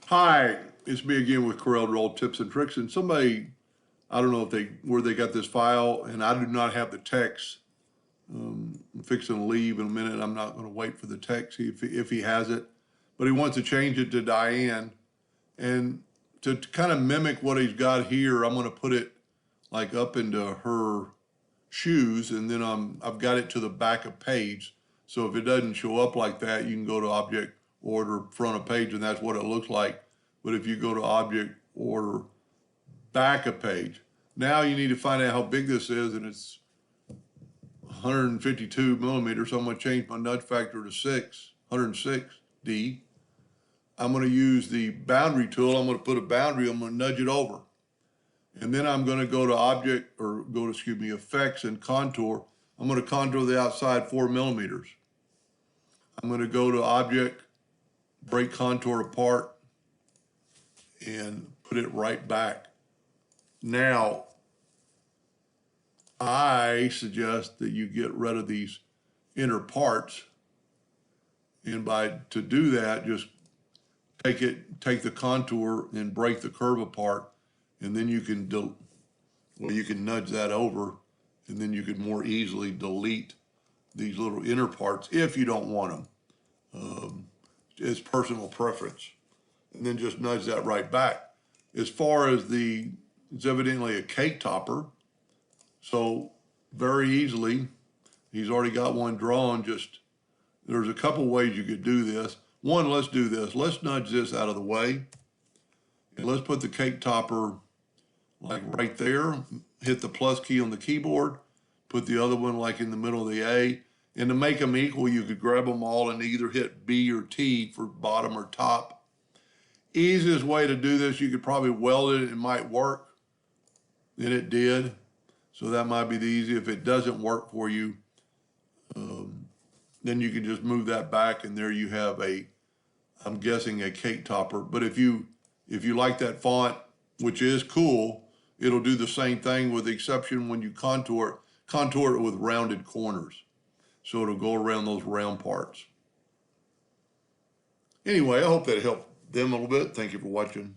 Hi, it's me again with Corel Roll Tips and Tricks. And somebody, I don't know if where they got this file, and I do not have the text. I'm fixing to leave in a minute. I'm not going to wait for the text if he has it, but he wants to change it to Diane. And to kind of mimic what he's got here, I'm going to put it like up into her shoes, and then I've got it to the back of page. So if it doesn't show up like that, you can go to Object Order Front of Page, and that's what it looks like. But if you go to Object Order Back of Page, now you need to find out how big this is, and it's 152 millimeters. So I'm going to change my nudge factor to 106D. I'm going to use the boundary tool. I'm going to put a boundary. I'm going to nudge it over. And then I'm going to go to Effects and Contour. I'm going to contour the outside 4 millimeters. I'm going to go to Object, Break Contour Apart, and put it right back. Now, I suggest that you get rid of these inner parts. And to do that, just take the contour and break the curve apart, and then you can nudge that over, and then you can more easily delete these little inner parts if you don't want them. It's personal preference. And then just nudge that right back. As far as it's evidently a cake topper, so very easily, he's already got one drawn. There's a couple ways you could do this. One, let's do this. Let's nudge this out of the way. And let's put the cake topper like right there. Hit the plus key on the keyboard. Put the other one like in the middle of the A. And to make them equal, you could grab them all and either hit B or T for bottom or top. Easiest way to do this, you could probably weld it. It might work. And it did. So that might be the easy. If it doesn't work for you, then you can just move that back, and there you have I'm guessing a cake topper. But if you like that font, which is cool, it'll do the same thing with the exception when you contour it with rounded corners. So it'll go around those round parts. Anyway, I hope that helped them a little bit. Thank you for watching.